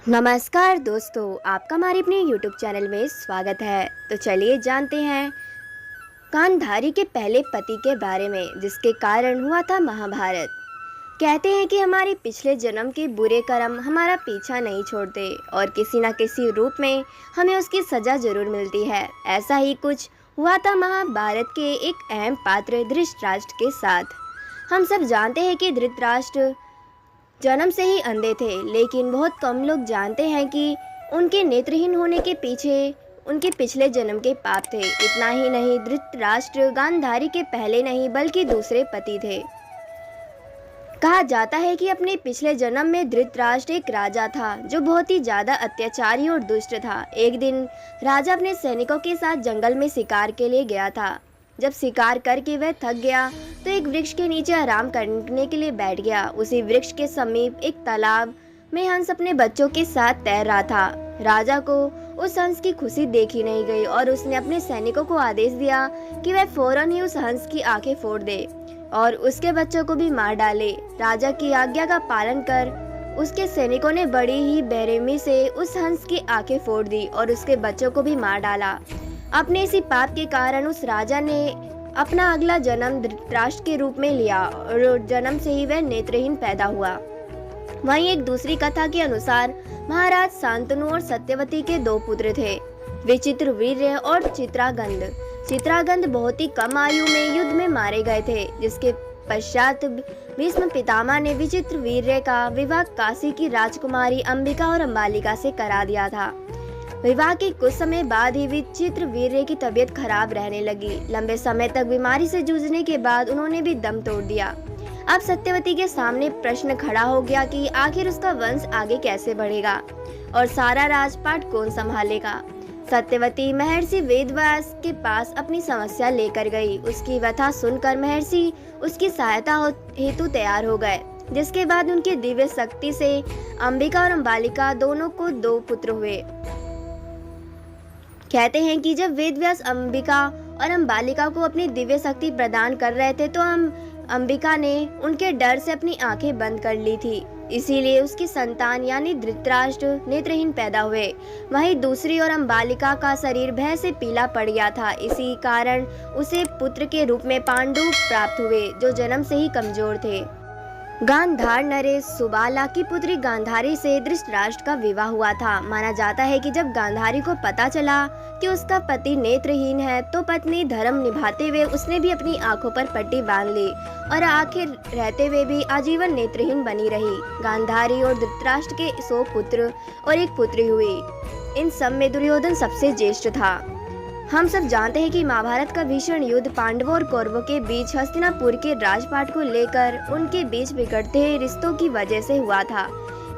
नमस्कार दोस्तों, आपका हमारे अपने YouTube चैनल में स्वागत है। तो चलिए जानते हैं गांधारी के पहले पति के बारे में, जिसके कारण हुआ था महाभारत। कहते हैं कि हमारे पिछले जन्म के बुरे कर्म हमारा पीछा नहीं छोड़ते और किसी न किसी रूप में हमें उसकी सजा जरूर मिलती है। ऐसा ही कुछ हुआ था महाभारत के एक अहम पात्र धृतराष्ट्र के साथ। हम सब जानते हैं कि धृतराष्ट्र जन्म से ही अंधे थे, लेकिन बहुत कम लोग जानते हैं कि उनके नेत्रहीन होने के पीछे उनके पिछले जन्म के पाप थे। इतना ही नहीं, धृतराष्ट्र गांधारी के पहले नहीं बल्कि दूसरे पति थे। कहा जाता है कि अपने पिछले जन्म में धृतराष्ट्र एक राजा था जो बहुत ही ज्यादा अत्याचारी और दुष्ट था। एक दिन राजा अपने सैनिकों के साथ जंगल में शिकार के लिए गया था। जब शिकार करके वह थक गया तो एक वृक्ष के नीचे आराम करने के लिए बैठ गया। उसी वृक्ष के समीप एक तालाब में हंस अपने बच्चों के साथ तैर रहा था। राजा को उस हंस की खुशी देखी नहीं गई और उसने अपने सैनिकों को आदेश दिया कि वह फौरन ही उस हंस की आंखें फोड़ दे और उसके बच्चों को भी मार डाले। राजा की आज्ञा का पालन कर उसके सैनिकों ने बड़ी ही बेरहमी से उस हंस की आंखें फोड़ दी और उसके बच्चों को भी मार डाला। अपने इसी पाप के कारण उस राजा ने अपना अगला जन्म धृतराष्ट्र के रूप में लिया और जन्म से ही वह नेत्रहीन पैदा हुआ। वहीं एक दूसरी कथा के अनुसार महाराज शांतनु और सत्यवती के दो पुत्र थे, विचित्रवीर्य और चित्रागंध। चित्रागंध बहुत ही कम आयु में युद्ध में मारे गए थे, जिसके पश्चात भीष्म पितामह ने विचित्रवीर्य का विवाह काशी की राजकुमारी अंबिका और अंबालिका से करा दिया था। विवाह के कुछ समय बाद ही विचित्रवीर्य की तबीयत खराब रहने लगी। लंबे समय तक बीमारी से जूझने के बाद उन्होंने भी दम तोड़ दिया। अब सत्यवती के सामने प्रश्न खड़ा हो गया कि आखिर उसका वंश आगे कैसे बढ़ेगा और सारा राजपाट कौन संभालेगा। सत्यवती महर्षि वेदव्यास के पास अपनी समस्या लेकर गई। उसकी व्यथा सुनकर महर्षि उसकी सहायता हेतु तैयार हो गए, जिसके बाद उनकी दिव्य शक्ति से अंबिका और अंबालिका दोनों को दो पुत्र हुए। कहते हैं कि जब वेदव्यास अंबिका और अंबालिका को अपनी दिव्य शक्ति प्रदान कर रहे थे तो अंबिका ने उनके डर से अपनी आंखें बंद कर ली थी, इसीलिए उसकी संतान यानी धृतराष्ट्र नेत्रहीन पैदा हुए। वहीं दूसरी ओर अंबालिका का शरीर भय से पीला पड़ गया था। इसी कारण उसे पुत्र के रूप में पांडु प्राप्त हुए, जो जन्म से ही कमजोर थे। गांधार नरेश सुबाला की पुत्री गांधारी से धृतराष्ट्र का विवाह हुआ था। माना जाता है कि जब गांधारी को पता चला कि उसका पति नेत्रहीन है तो पत्नी धर्म निभाते हुए उसने भी अपनी आंखों पर पट्टी बांध ली और आखिर रहते हुए भी आजीवन नेत्रहीन बनी रही। गांधारी और धृतराष्ट्र के 100 पुत्र और एक पुत्री हुई। इन सब में दुर्योधन सबसे ज्येष्ठ था। हम सब जानते हैं कि महाभारत का भीषण युद्ध पांडवों और कौरवों के बीच हस्तिनापुर के राजपाट को लेकर उनके बीच बिगड़ते रिश्तों की वजह से हुआ था।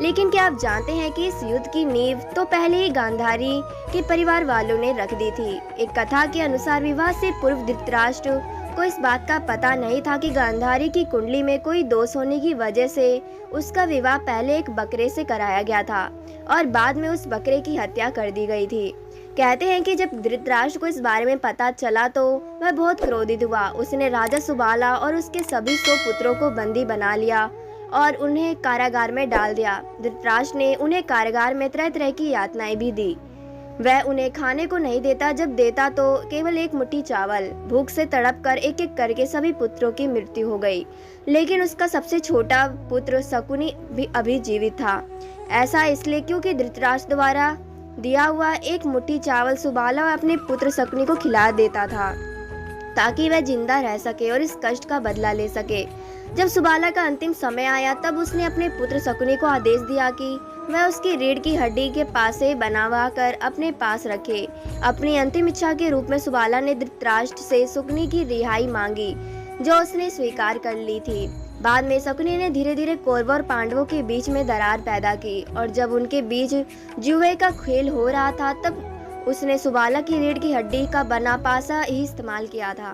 लेकिन क्या आप जानते हैं कि इस युद्ध की नींव तो पहले ही गांधारी के परिवार वालों ने रख दी थी। एक कथा के अनुसार विवाह से पूर्व धृतराष्ट्र को इस बात का पता नहीं था कि गांधारी की कुंडली में कोई दोष होने की वजह से उसका विवाह पहले एक बकरे से कराया गया था और बाद में उस बकरे की हत्या कर दी गई थी। कहते हैं कि जब धृतराष्ट्र को इस बारे में पता चला तो वह बहुत क्रोधित हुआ। उसने राजा सुबाला और उसके सभी 100 पुत्रों को बंदी बना लिया और उन्हें कारागार में डाल दिया। धृतराष्ट्र ने उन्हें कारागार में तरह तरह की यातनाएं भी दी। वह उन्हें खाने को नहीं देता, जब देता तो केवल एक मुट्ठी चावल। भूख से तड़प कर एक एक करके सभी पुत्रों की मृत्यु हो गई, लेकिन उसका सबसे छोटा पुत्र शकुनी भी अभी जीवित था। ऐसा इसलिए क्योंकि धृतराष्ट्र द्वारा दिया हुआ एक मुट्ठी चावल सुबाला अपने पुत्र शकुनी को खिला देता था ताकि वह जिंदा रह सके और इस कष्ट का बदला ले सके। जब सुबाला का अंतिम समय आया तब उसने अपने पुत्र शकुनी को आदेश दिया कि वह उसकी रीढ़ की हड्डी के पास से बनवा कर अपने पास रखे। अपनी अंतिम इच्छा के रूप में सुबाला ने धृतराष्ट्र से शकुनी की रिहाई मांगी, जो उसने स्वीकार कर ली थी। बाद में शकुनी ने धीरे धीरे कौरवों और पांडवों के बीच में दरार पैदा की और जब उनके बीच जुए का खेल हो रहा था तब उसने सुबाला की रीढ़ की हड्डी का बना पासा ही इस्तेमाल किया था।